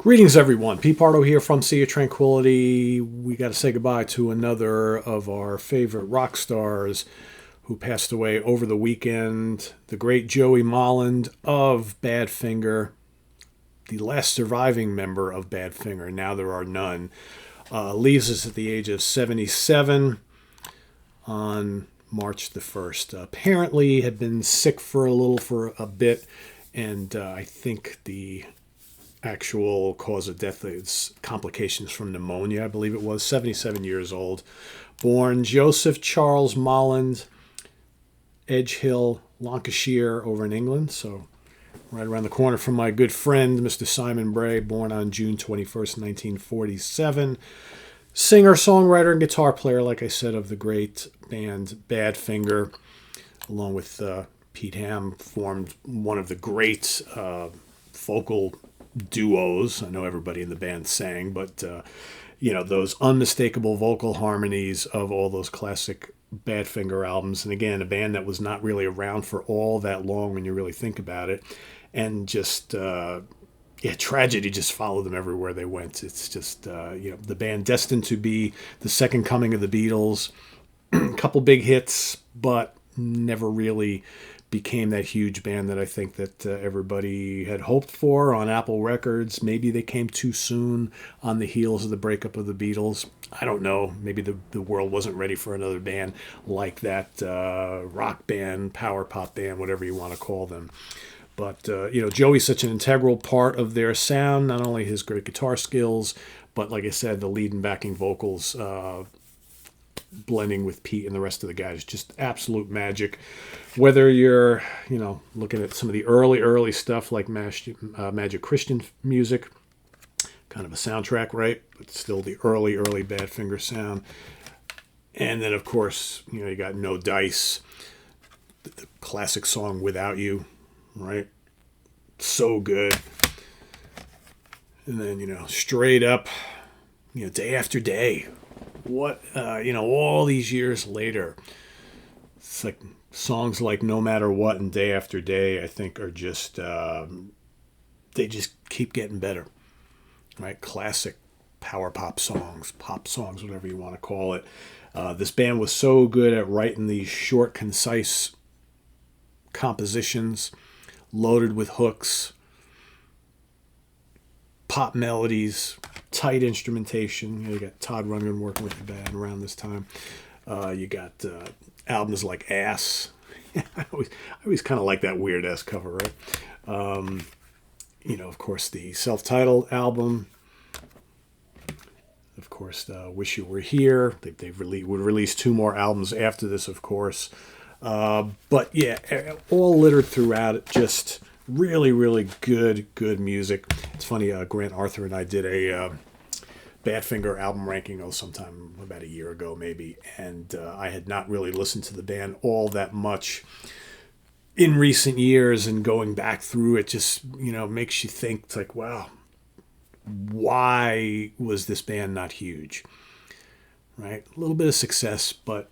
Greetings, everyone. Pete Pardo here from Sea of Tranquility. We got to say goodbye to another of our favorite rock stars who passed away over the weekend. The great Joey Molland of Badfinger, the last surviving member of Badfinger. Now there are none. Leaves us at the age of 77 on March the 1st. Apparently had been sick for a bit, and I think the actual cause of death is complications from pneumonia, I believe it was. 77 years old. Born Joseph Charles Molland, Edge Hill, Lancashire, over in England. So right around the corner from my good friend, Mr. Simon Bray, born on June 21st, 1947. Singer, songwriter, and guitar player, like I said, of the great band Badfinger, along with Pete Ham, formed one of the great vocal duos. I know everybody in the band sang, but those unmistakable vocal harmonies of all those classic Badfinger albums. And again, a band that was not really around for all that long when you really think about it, and just tragedy just followed them everywhere they went. It's just the band destined to be the second coming of the Beatles. A couple big hits, but never really became that huge band that I think that everybody had hoped for on Apple Records. Maybe they came too soon on the heels of the breakup of the Beatles. I don't know. Maybe the world wasn't ready for another band like that, rock band, power pop band, whatever you want to call them. But, Joey's such an integral part of their sound, not only his great guitar skills, but like I said, the lead and backing vocals, blending with Pete and the rest of the guys, just absolute magic. Whether you're, looking at some of the early stuff like Magic Christian music, kind of a soundtrack, right? But still the early Badfinger sound. And then, of course, you got No Dice, the classic song Without You, right? So good. And then, straight up, Day After Day. What, all these years later, it's like songs like No Matter What and Day After Day, I think, are just, they just keep getting better, right? Classic power pop songs, whatever you want to call it. This band was so good at writing these short, concise compositions, loaded with hooks, pop melodies, tight instrumentation. You got Todd Rundgren working with the band around this time. You got albums like Ass. I always kind of like that weird ass cover, right? Of course, the self-titled album. Of course, Wish You Were Here. They would release 2 more albums after this, of course. But yeah, all littered throughout it. Just really, really good music. It's funny, Grant Arthur and I did a Badfinger album ranking sometime about a year ago maybe, and I had not really listened to the band all that much in recent years, and going back through it just makes you think, it's like, wow, why was this band not huge, right? A little bit of success, but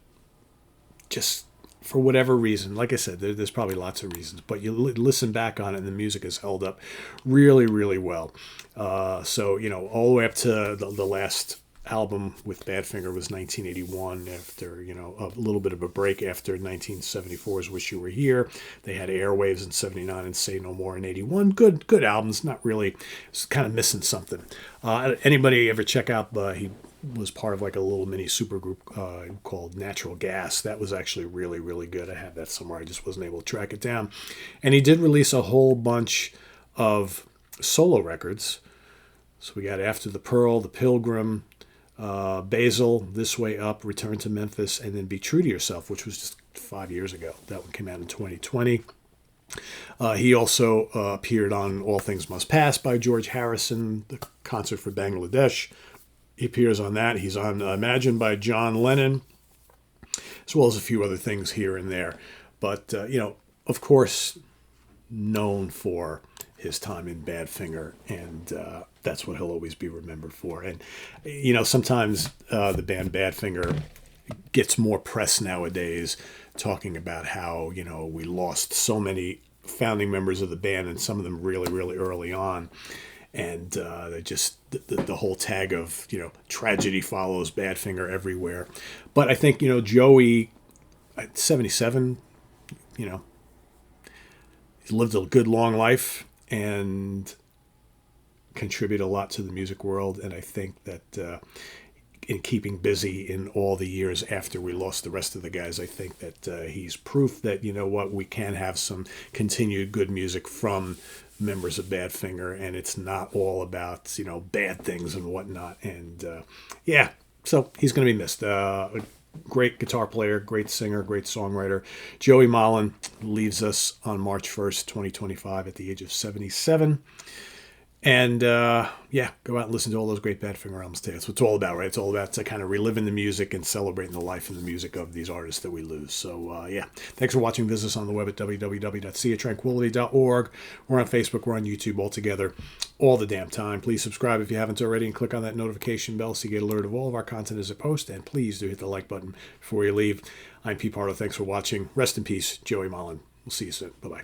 just for whatever reason, like I said, there's probably lots of reasons, but you listen back on it and the music has held up really, really well. So, all the way up to the last album with Badfinger was 1981, after, a little bit of a break after 1974's Wish You Were Here. They had Airwaves in 79 and Say No More in 81. Good albums, not really, it's kind of missing something. Anybody ever check out, he was part of like a little mini supergroup called Natural Gas. That was actually really, really good. I have that somewhere. I just wasn't able to track it down. And he did release a whole bunch of solo records. So we got After the Pearl, The Pilgrim, Basil, This Way Up, Return to Memphis, and then Be True to Yourself, which was just 5 years ago. That one came out in 2020. He also appeared on All Things Must Pass by George Harrison, the concert for Bangladesh. He appears on that. He's on Imagine by John Lennon, as well as a few other things here and there. But, of course, known for his time in Badfinger, and that's what he'll always be remembered for. And, sometimes the band Badfinger gets more press nowadays, talking about how, we lost so many founding members of the band, and some of them really, really early on. and they just the whole tag of tragedy follows Badfinger everywhere. But I think Joey at 77, he's lived a good long life and contributed a lot to the music world, and I think that in keeping busy in all the years after we lost the rest of the guys, I think that he's proof that we can have some continued good music from members of Badfinger, and it's not all about bad things and whatnot. And so he's going to be missed. A great guitar player, great singer, great songwriter. Joey Molland leaves us on March 1st, 2025 at the age of 77. And go out and listen to all those great Badfinger albums too. That's what it's all about, right? It's all about kind of reliving the music and celebrating the life and the music of these artists that we lose. So, thanks for watching. Visit us on the web at www.seaoftranquility.org. We're on Facebook. We're on YouTube all together all the damn time. Please subscribe if you haven't already and click on that notification bell so you get alert of all of our content as it posts. And please do hit the like button before you leave. I'm Pete Pardo. Thanks for watching. Rest in peace, Joey Molland. We'll see you soon. Bye-bye.